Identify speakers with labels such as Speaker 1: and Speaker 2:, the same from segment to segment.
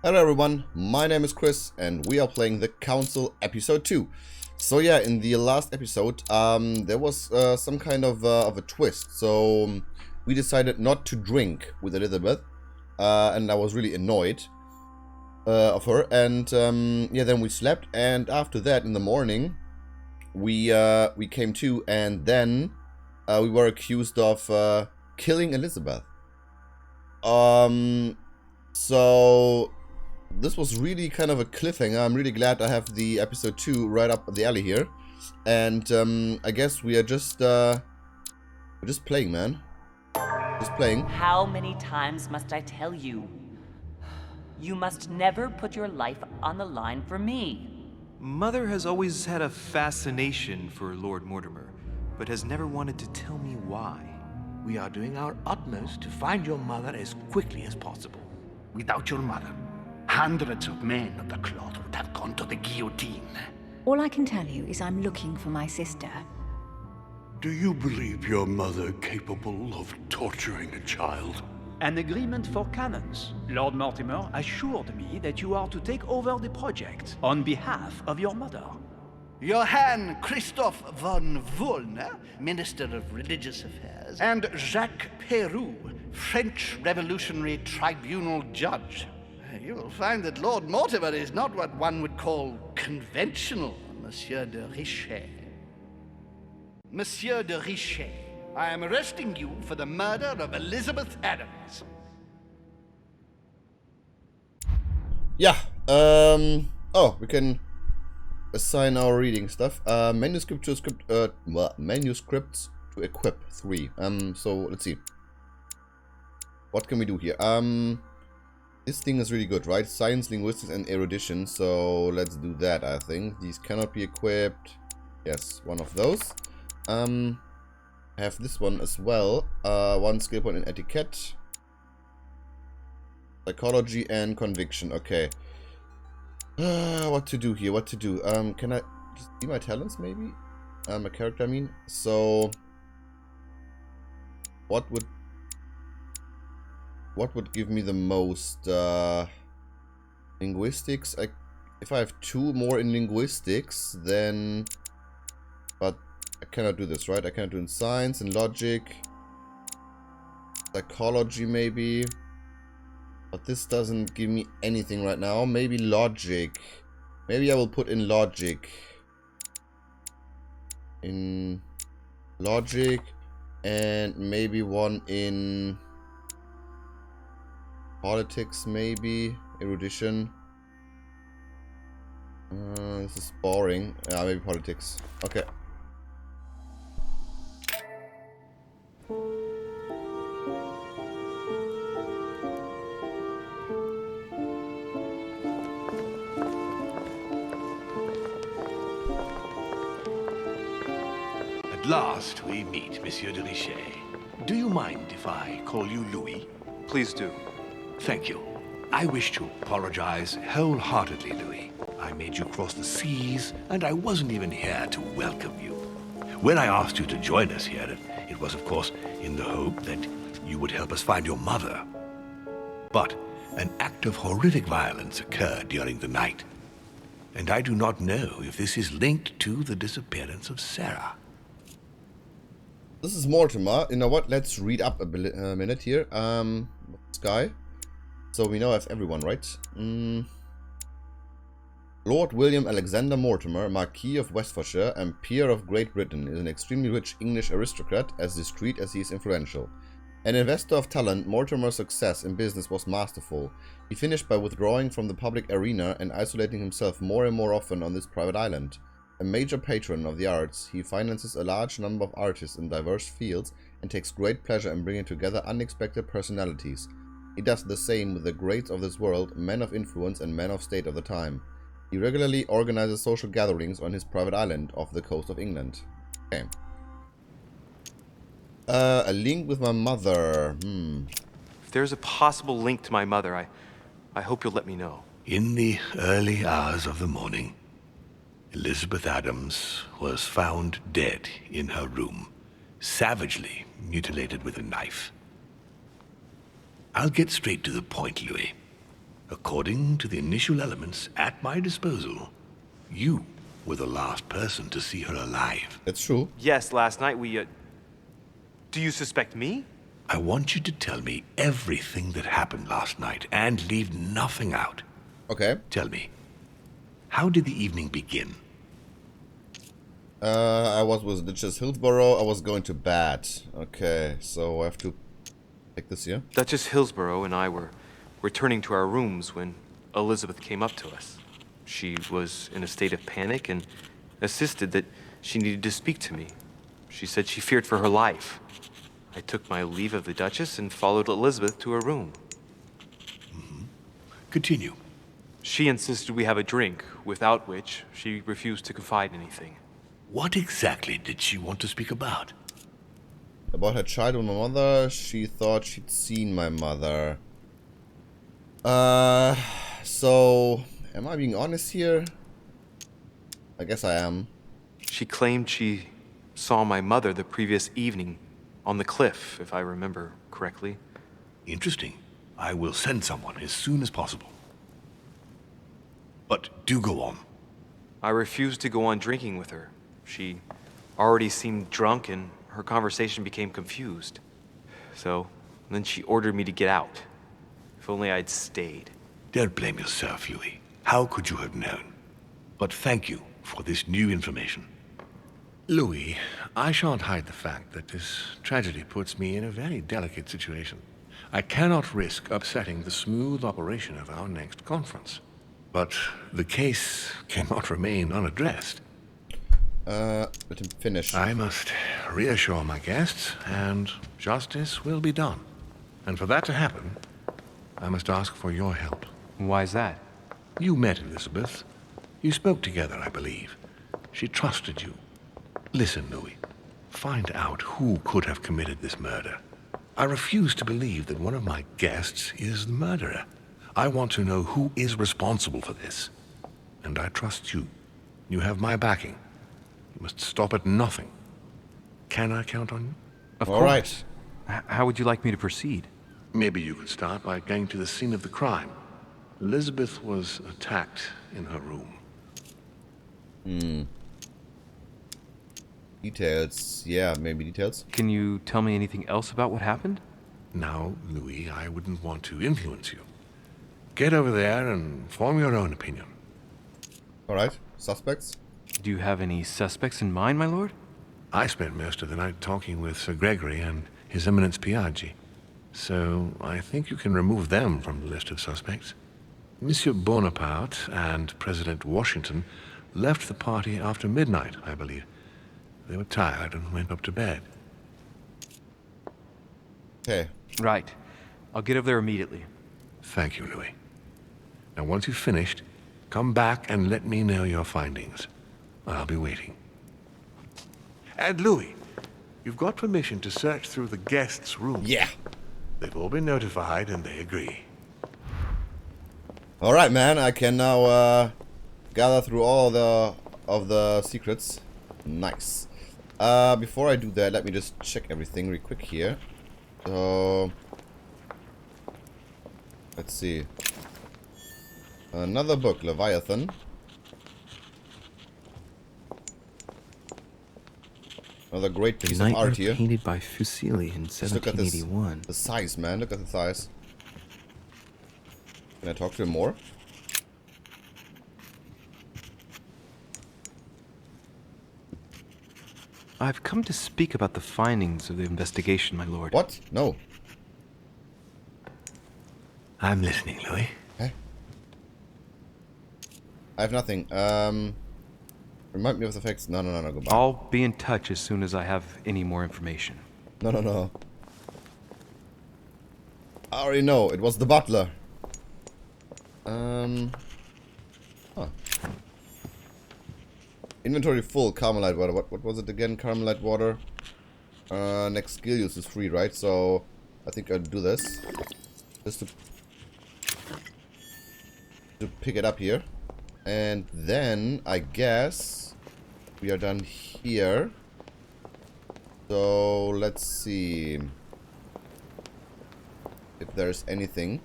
Speaker 1: Hello everyone, my name is Chris and we are playing The Council Episode 2. So yeah, in the last episode there was some kind of a twist. So we decided not to drink with Elizabeth and I was really annoyed of her. And yeah, then we slept, and after that in the morning we came to, and then we were accused of killing Elizabeth. So this was really kind of a cliffhanger. I'm really glad I have the episode 2 right up the alley here. And I guess we are just playing, man. Just playing.
Speaker 2: How many times must I tell you? You must never put your life on the line for me.
Speaker 3: Mother has always had a fascination for Lord Mortimer, but has never wanted to tell me why.
Speaker 4: We are doing our utmost to find your mother as quickly as possible.
Speaker 5: Without your mother, hundreds of men of the cloth would have gone to the guillotine.
Speaker 6: All I can tell you is I'm looking for my sister.
Speaker 7: Do you believe your mother capable of torturing a child?
Speaker 8: An agreement for cannons. Lord Mortimer assured me that you are to take over the project on behalf of your mother.
Speaker 5: Johann Christoph von Wollner, Minister of Religious Affairs, and Jacques Peroux, French Revolutionary Tribunal Judge. You will find that Lord Mortimer is not what one would call conventional, Monsieur de Richet. Monsieur de Richet, I am arresting you for the murder of Elizabeth Adams.
Speaker 1: Yeah, oh, we can assign our reading stuff. Manuscripts to equip 3. So let's see. What can we do here? This thing is really good, right? Science, linguistics, and erudition. So let's do that, I think. These cannot be equipped. Yes, one of those. I have this one as well. 1 skill point in etiquette, psychology, and conviction. Okay. What to do here? What to do? Can I just see my talents, maybe? My character, I mean. So what would give me the most? Linguistics. If I have 2 more in linguistics, then... But I cannot do this, right? I cannot do in science and logic. Psychology, maybe. But this doesn't give me anything right now. Maybe logic. Maybe I will put in logic. In logic. And maybe one in... politics, maybe. Erudition. This is boring. Yeah, maybe politics. Okay.
Speaker 4: At last we meet, Monsieur de Richet. Do you mind if I call you Louis?
Speaker 3: Please do.
Speaker 4: Thank you. I wish to apologize wholeheartedly, Louis. I made you cross the seas, and I wasn't even here to welcome you. When I asked you to join us here, it was, of course, in the hope that you would help us find your mother. But an act of horrific violence occurred during the night, and I do not know if this is linked to the disappearance of Sarah.
Speaker 1: This is Mortimer. You know what? Let's read up a minute here. Sky. So we now have everyone, right? Lord William Alexander Mortimer, Marquis of Westphalia and peer of Great Britain, is an extremely rich English aristocrat, as discreet as he is influential. An investor of talent, Mortimer's success in business was masterful. He finished by withdrawing from the public arena and isolating himself more and more often on this private island. A major patron of the arts, he finances a large number of artists in diverse fields and takes great pleasure in bringing together unexpected personalities. He does the same with the greats of this world, men of influence and men of state of the time. He regularly organizes social gatherings on his private island off the coast of England. Okay. A link with my mother.
Speaker 3: If there's a possible link to my mother, I hope you'll let me know.
Speaker 4: In the early hours of the morning, Elizabeth Adams was found dead in her room, savagely mutilated with a knife. I'll get straight to the point, Louis. According to the initial elements at my disposal, you were the last person to see her alive.
Speaker 1: That's true.
Speaker 3: Yes, last night we, Do you suspect me?
Speaker 4: I want you to tell me everything that happened last night and leave nothing out.
Speaker 1: Okay.
Speaker 4: Tell me, how did the evening begin?
Speaker 1: I was with Duchess Hillsborough. I was going to bed. Okay, so I have to pick this here.
Speaker 3: Duchess Hillsborough and I were returning to our rooms when Elizabeth came up to us. She was in a state of panic and insisted that she needed to speak to me. She said she feared for her life. I took my leave of the Duchess and followed Elizabeth to her room.
Speaker 4: Continue.
Speaker 3: She insisted we have a drink, without which she refused to confide anything.
Speaker 4: What exactly did she want to speak about?
Speaker 1: About her child with my mother. She thought she'd seen my mother. So... Am I being honest here? I guess I am.
Speaker 3: She claimed she saw my mother the previous evening on the cliff, if I remember correctly.
Speaker 4: Interesting. I will send someone as soon as possible. But do go on.
Speaker 3: I refused to go on drinking with her. She already seemed drunk and her conversation became confused. So, then she ordered me to get out. If only I'd stayed.
Speaker 4: Don't blame yourself, Louis. How could you have known? But thank you for this new information.
Speaker 7: Louis, I shan't hide the fact that this tragedy puts me in a very delicate situation. I cannot risk upsetting the smooth operation of our next conference. But the case cannot remain unaddressed.
Speaker 1: Let him finish.
Speaker 7: I must reassure my guests, and justice will be done. And for that to happen, I must ask for your help.
Speaker 3: Why is that?
Speaker 7: You met Elizabeth. You spoke together, I believe. She trusted you. Listen, Louis. Find out who could have committed this murder. I refuse to believe that one of my guests is the murderer. I want to know who is responsible for this. And I trust you. You have my backing. You must stop at nothing. Can I count on you?
Speaker 3: Of
Speaker 1: All
Speaker 3: course.
Speaker 1: right.
Speaker 3: How would you like me to proceed?
Speaker 7: Maybe you could start by going to the scene of the crime. Elizabeth was attacked in her room.
Speaker 1: Details. Yeah, maybe details.
Speaker 3: Can you tell me anything else about what happened?
Speaker 7: Now, Louis, I wouldn't want to influence you. Get over there and form your own opinion.
Speaker 1: Alright. Suspects?
Speaker 3: Do you have any suspects in mind, my lord?
Speaker 7: I spent most of the night talking with Sir Gregory and His Eminence Piaggi, so I think you can remove them from the list of suspects. Monsieur Bonaparte and President Washington left the party after midnight, I believe. They were tired and went up to bed.
Speaker 1: Okay.
Speaker 3: Right. I'll get over there immediately.
Speaker 7: Thank you, Louis. Now, once you've finished, come back and let me know your findings. I'll be waiting. And Louis, you've got permission to search through the guests' room.
Speaker 1: Yeah.
Speaker 7: They've all been notified and they agree.
Speaker 1: Alright, man. I can now gather through all of the secrets. Nice. Before I do that, let me just check everything real quick here. So... let's see. Another book, Leviathan. Another great piece of art here.
Speaker 9: Painted by Fuseli in
Speaker 1: Just look at this,
Speaker 9: 1781.
Speaker 1: the size, man. Look at the size. Can I talk to him more?
Speaker 3: I've come to speak about the findings of the investigation, my lord.
Speaker 1: What? No.
Speaker 4: I'm listening, Louis.
Speaker 1: Hey. I have nothing. Remind me of the facts. No, goodbye.
Speaker 3: I'll be in touch as soon as I have any more information.
Speaker 1: No. I already know. It was the butler. Huh. Inventory full. Carmelite water. What was it again? Carmelite water. Next skill use is free, right? So I think I'll do this. Just to pick it up here. And then I guess we are done here. So let's see if there's anything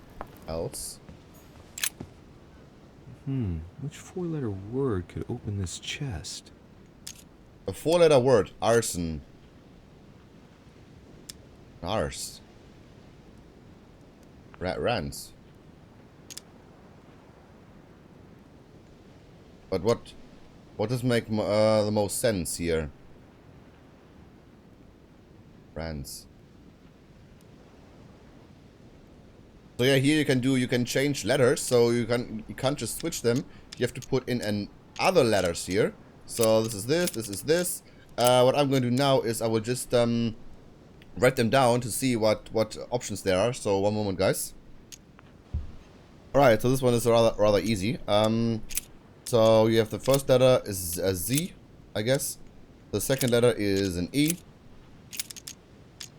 Speaker 1: else.
Speaker 9: Which four-letter word could open this chest?
Speaker 1: A four-letter word. Arson. Ars. Rans. But what does make the most sense here? Rans. So yeah, here you can change letters, so you can't just switch them. You have to put in other letters here. So this is this. What I'm going to do now is I will just write them down to see what options there are. So one moment, guys. All right, so this one is rather easy. So you have the first letter is a Z, I guess. The second letter is an E,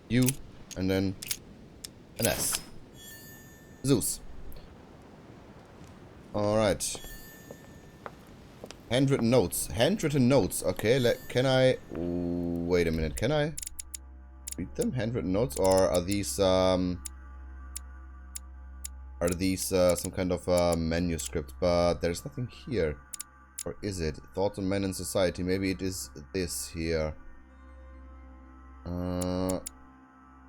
Speaker 1: U, and then an S. Zeus. Alright. Handwritten notes. Handwritten notes. Okay, can I... Wait a minute. Can I read them? Handwritten notes? Or are these... some kind of manuscript? But there's nothing here. Or is it? Thoughts on men and society. Maybe it is this here.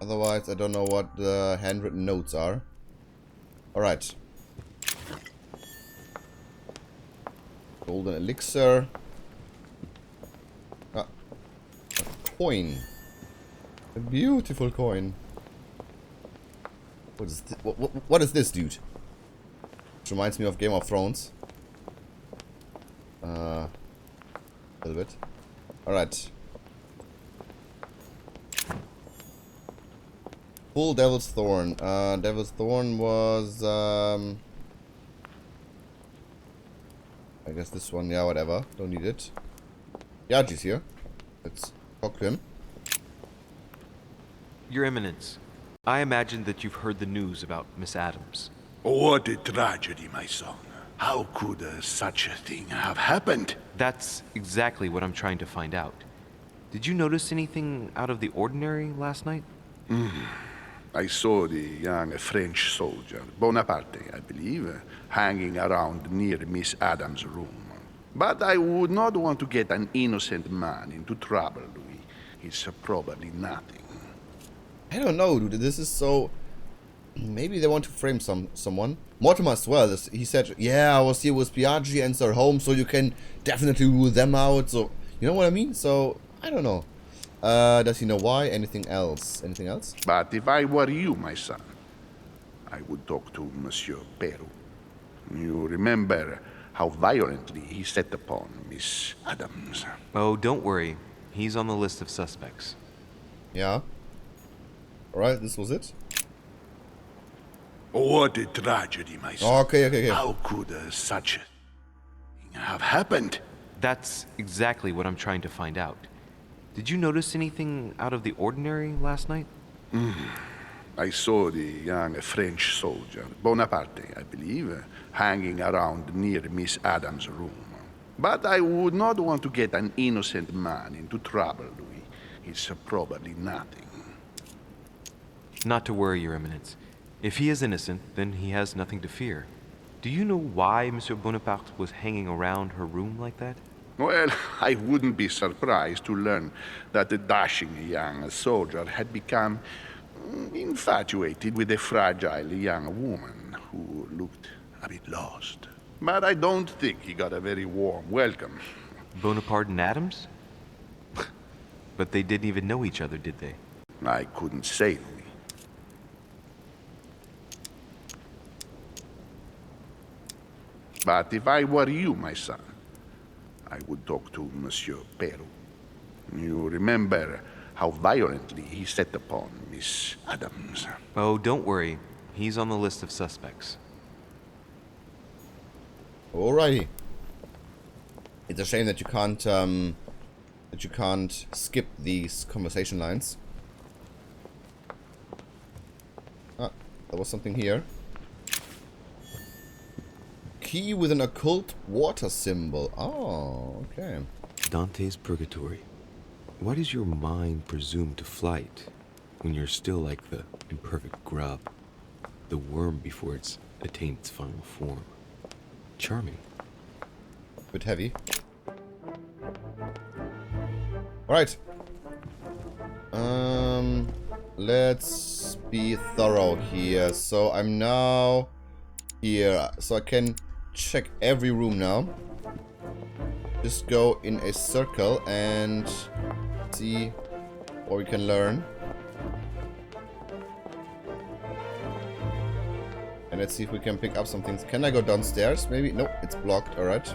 Speaker 1: Otherwise, I don't know what the handwritten notes are. Alright. Golden elixir. A coin. A beautiful coin. What is this? What is this, dude? Which reminds me of Game of Thrones. A little bit. Alright. Full Devil's Thorn. Devil's Thorn was, I guess this one, yeah, whatever. Don't need it. Yaji's here. Let's talk to him.
Speaker 3: Your Eminence, I imagine that you've heard the news about Miss Adams.
Speaker 4: What a tragedy, my son. How could such a thing have happened?
Speaker 3: That's exactly what I'm trying to find out. Did you notice anything out of the ordinary last night?
Speaker 4: I saw the young French soldier, Bonaparte, I believe, hanging around near Miss Adams' room. But I would not want to get an innocent man into trouble, Louis. It's probably nothing.
Speaker 1: I don't know, dude. This is so... Maybe they want to frame someone. Mortimer as well. He said, yeah, I was here with Biaggi and Sir Holmes, so you can definitely rule them out. So, you know what I mean? So, I don't know. Does he know why? Anything else? Anything else?
Speaker 4: But if I were you, my son, I would talk to Monsieur Peru. You remember how violently he set upon Miss Adams.
Speaker 3: Oh, don't worry. He's on the list of suspects.
Speaker 1: Yeah. Alright, this was it.
Speaker 4: What a tragedy, my son.
Speaker 1: Okay.
Speaker 4: How could such a thing have happened?
Speaker 3: That's exactly what I'm trying to find out. Did you notice anything out of the ordinary last night?
Speaker 4: I saw the young French soldier, Bonaparte, I believe, hanging around near Miss Adams' room. But I would not want to get an innocent man into trouble, Louis. It's probably nothing.
Speaker 3: Not to worry, Your Eminence. If he is innocent, then he has nothing to fear. Do you know why Monsieur Bonaparte was hanging around her room like that?
Speaker 4: Well, I wouldn't be surprised to learn that the dashing young soldier had become infatuated with a fragile young woman who looked a bit lost. But I don't think he got a very warm welcome.
Speaker 3: Bonaparte and Adams? But they didn't even know each other, did they?
Speaker 4: I couldn't say, Louis. But if I were you, my son, I would talk to Monsieur Peru. You remember how violently he set upon Miss Adams.
Speaker 3: Oh, don't worry. He's on the list of suspects.
Speaker 1: Alrighty. It's a shame that you can't skip these conversation lines. Ah, there was something here. Key with an occult water symbol. Oh, okay.
Speaker 9: Dante's Purgatory. Why does your mind presume to flight when you're still like the imperfect grub, the worm before it's attained its final form? Charming.
Speaker 1: Bit heavy. Alright. Let's be thorough here. So I'm now here. So I can check every room now. Just go in a circle and see what we can learn. And let's see if we can pick up some things. Can I go downstairs? Maybe? Nope, it's blocked. Alright.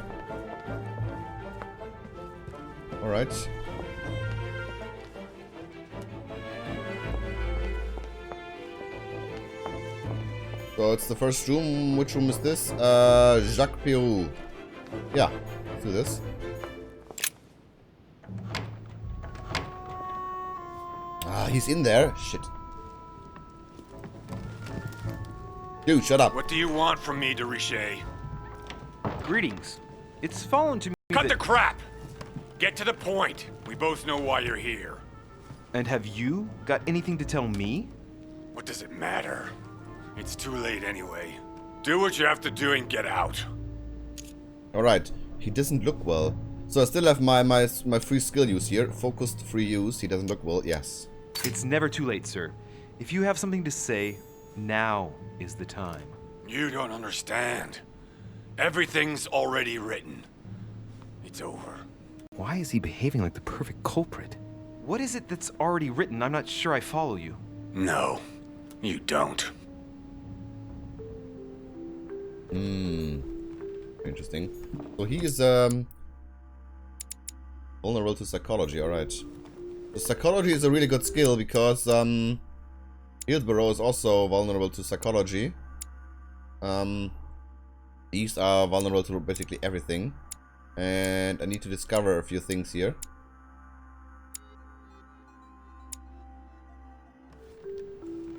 Speaker 1: Alright. So it's the first room. Which room is this? Jacques Perou. Yeah, let's do this. Ah, he's in there. Shit. Dude, shut up.
Speaker 10: What do you want from me, de Richet?
Speaker 3: Greetings. It's fallen to me
Speaker 10: Cut
Speaker 3: that...
Speaker 10: the crap! Get to the point. We both know why you're here.
Speaker 3: And have you got anything to tell me?
Speaker 10: What does it matter? It's too late anyway. Do what you have to do and get out.
Speaker 1: Alright, he doesn't look well. So I still have my free skill use here. Focused free use. He doesn't look well. Yes.
Speaker 3: It's never too late, sir. If you have something to say, now is the time.
Speaker 10: You don't understand. Everything's already written. It's over.
Speaker 3: Why is he behaving like the perfect culprit? What is it that's already written? I'm not sure I follow you.
Speaker 10: No, you don't.
Speaker 1: Interesting. So he is vulnerable to psychology, alright. So psychology is a really good skill because Hillsborough is also vulnerable to psychology. These are vulnerable to basically everything. And I need to discover a few things here.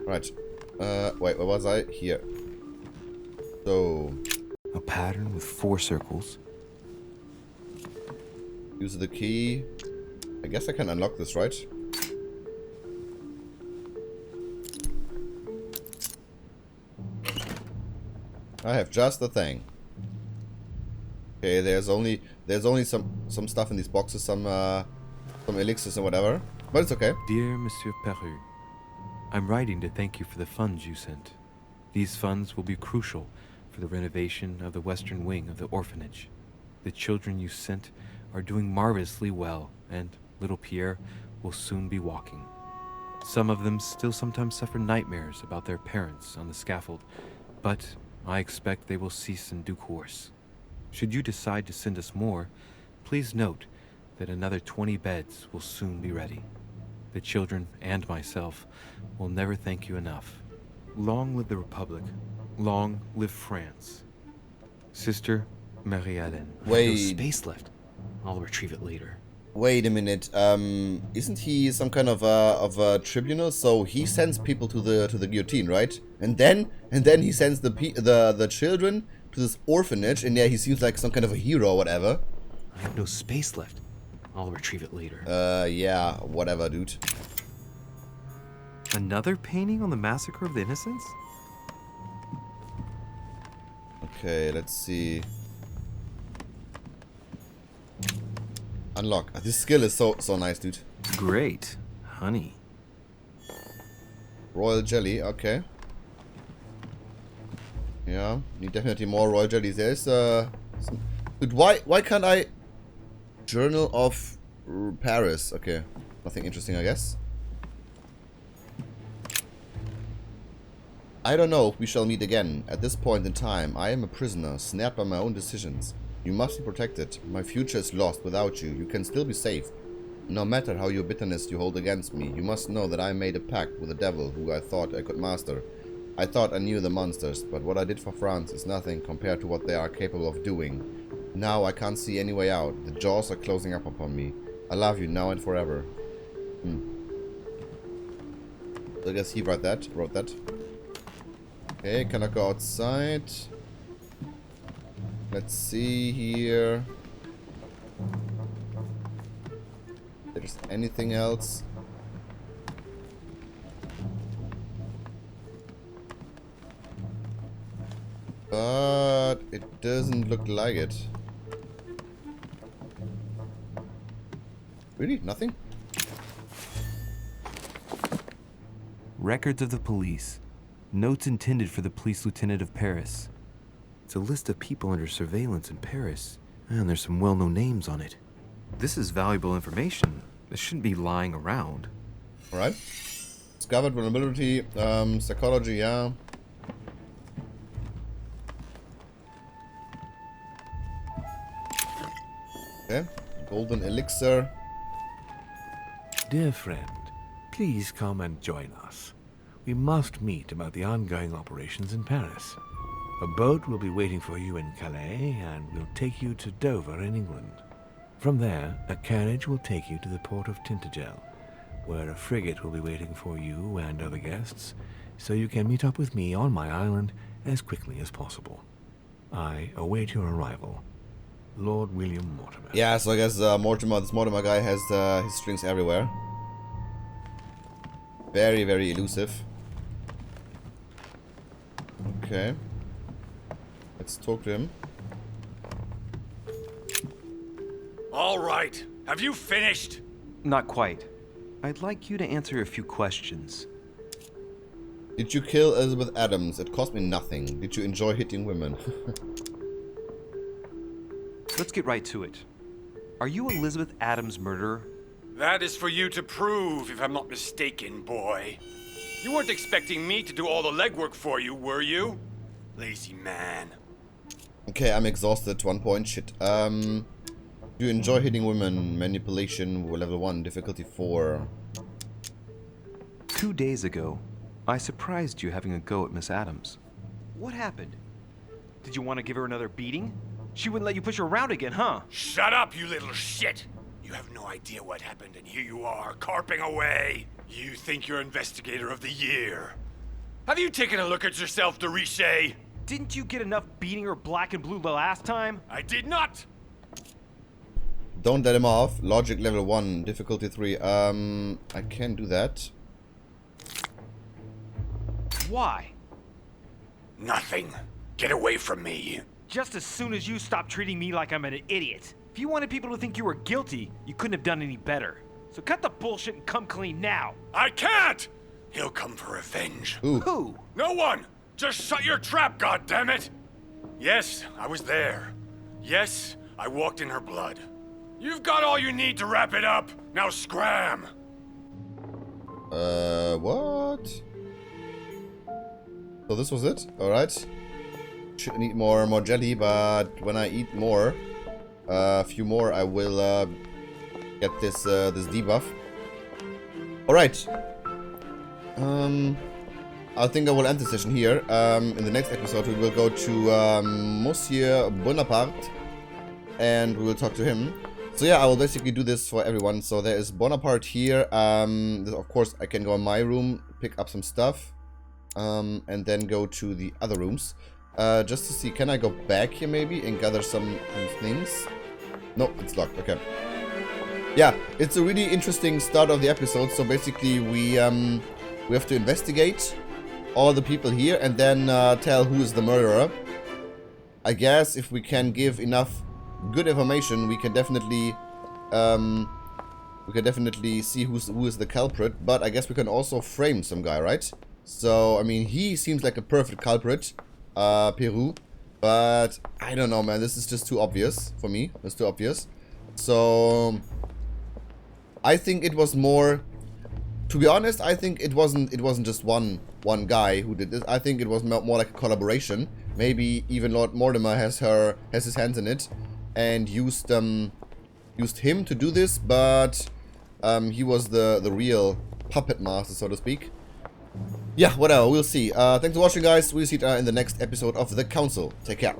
Speaker 1: Right. Wait, where was I? Here. So...
Speaker 9: A pattern with 4 circles.
Speaker 1: Use the key. I guess I can unlock this, right? I have just the thing. Okay, there's only some stuff in these boxes, some elixirs and whatever, but it's okay.
Speaker 9: Dear Monsieur Perru, I'm writing to thank you for the funds you sent. These funds will be crucial for the renovation of the western wing of the orphanage. The children you sent are doing marvelously well, and little Pierre will soon be walking. Some of them still sometimes suffer nightmares about their parents on the scaffold, but I expect they will cease in due course. Should you decide to send us more, please note that another 20 beds will soon be ready. The children and myself will never thank you enough. Long live the Republic. Long live France. Sister Marie-Hélène.
Speaker 1: Wait.
Speaker 9: No space left. I'll retrieve it later.
Speaker 1: Wait a minute. Isn't he some kind of a tribunal? So he sends people to the guillotine, right? And then he sends the children to this orphanage, and yeah, he seems like some kind of a hero or whatever.
Speaker 9: I have no space left. I'll retrieve it later.
Speaker 1: Yeah, whatever, dude.
Speaker 3: Another painting on the massacre of the innocents?
Speaker 1: Okay, let's see. Unlock. This skill is so nice, dude.
Speaker 3: Great. Honey.
Speaker 1: Royal jelly, okay. Yeah, need definitely more royal jellies. There's dude, why can't I Journal of Paris? Okay. Nothing interesting, I guess. I don't know if we shall meet again. At this point in time, I am a prisoner, snared by my own decisions. You must be protected. My future is lost without you. You can still be safe. No matter how your bitterness you hold against me, you must know that I made a pact with the devil who I thought I could master. I thought I knew the monsters, but what I did for France is nothing compared to what they are capable of doing. Now I can't see any way out. The jaws are closing up upon me. I love you now and forever. So I guess he wrote that. Okay, can I go outside? Let's see here. If there's anything else. But it doesn't look like it. Really? Nothing?
Speaker 9: Records of the police. Notes intended for the police lieutenant of Paris. It's a list of people under surveillance in Paris. And there's some well-known names on it. This is valuable information. This shouldn't be lying around.
Speaker 1: Alright. Discovered vulnerability, psychology, yeah. Okay. Golden elixir.
Speaker 7: Dear friend, please come and join us. We must meet about the ongoing operations in Paris. A boat will be waiting for you in Calais and will take you to Dover in England. From there, a carriage will take you to the port of Tintagel, where a frigate will be waiting for you and other guests, so you can meet up with me on my island as quickly as possible. I await your arrival. Lord William Mortimer.
Speaker 1: Yeah, so I guess Mortimer, this Mortimer guy has his strings everywhere. Very, very elusive. Okay. Let's talk to him.
Speaker 10: All right. Have you finished?
Speaker 3: Not quite. I'd like you to answer a few questions.
Speaker 1: Did you kill Elizabeth Adams? It cost me nothing. Did you enjoy hitting women?
Speaker 3: Let's get right to it. Are you Elizabeth Adams' murderer?
Speaker 10: That is for you to prove, if I'm not mistaken, boy. You weren't expecting me to do all the legwork for you, were you? Lazy man.
Speaker 1: Okay, I'm exhausted at one point. Shit. Do you enjoy hitting women? Manipulation, level 1, difficulty 4.
Speaker 3: 2 days ago, I surprised you having a go at Miss Adams. What happened? Did you want to give her another beating? She wouldn't let you push her around again, huh?
Speaker 10: Shut up, you little shit! You have no idea what happened, and here you are, carping away. You think you're investigator of the year. Have you taken a look at yourself, de Richet?
Speaker 3: Didn't you get enough beating her black and blue the last time?
Speaker 10: I did not!
Speaker 1: Don't let him off. Logic level 1, difficulty 3. I can't do that.
Speaker 3: Why?
Speaker 10: Nothing. Get away from me.
Speaker 3: Just as soon as you stop treating me like I'm an idiot. If you wanted people to think you were guilty, you couldn't have done any better. So cut the bullshit and come clean now.
Speaker 10: I can't! He'll come for revenge.
Speaker 1: Ooh.
Speaker 3: Who?
Speaker 10: No one! Just shut your trap, goddammit! Yes, I was there. Yes, I walked in her blood. You've got all you need to wrap it up. Now scram!
Speaker 1: What? So this was it? Alright. Shouldn't eat more jelly, but when I eat more, a few more, I will get this this debuff. Alright. I think I will end the session here. In the next episode, we will go to Monsieur Bonaparte, and we will talk to him. So yeah, I will basically do this for everyone. So there is Bonaparte here. Of course, I can go in my room, pick up some stuff, and then go to the other rooms. Just to see, can I go back here maybe and gather some things? No, it's locked. Okay. Yeah, it's a really interesting start of the episode. So basically, we have to investigate all the people here and then tell who is the murderer. I guess if we can give enough good information, we can definitely see who is the culprit. But I guess we can also frame some guy, right? So I mean, he seems like a perfect culprit, Peru. But I don't know, man. This is just too obvious for me. It's too obvious. So I think it was more. To be honest, I think it wasn't just one guy who did this. I think it was more like a collaboration. Maybe even Lord Mortimer has his hands in it and used him to do this, but he was the real puppet master, so to speak. Yeah, whatever, we'll see. Thanks for watching, guys. We'll see you in the next episode of The Council. Take care.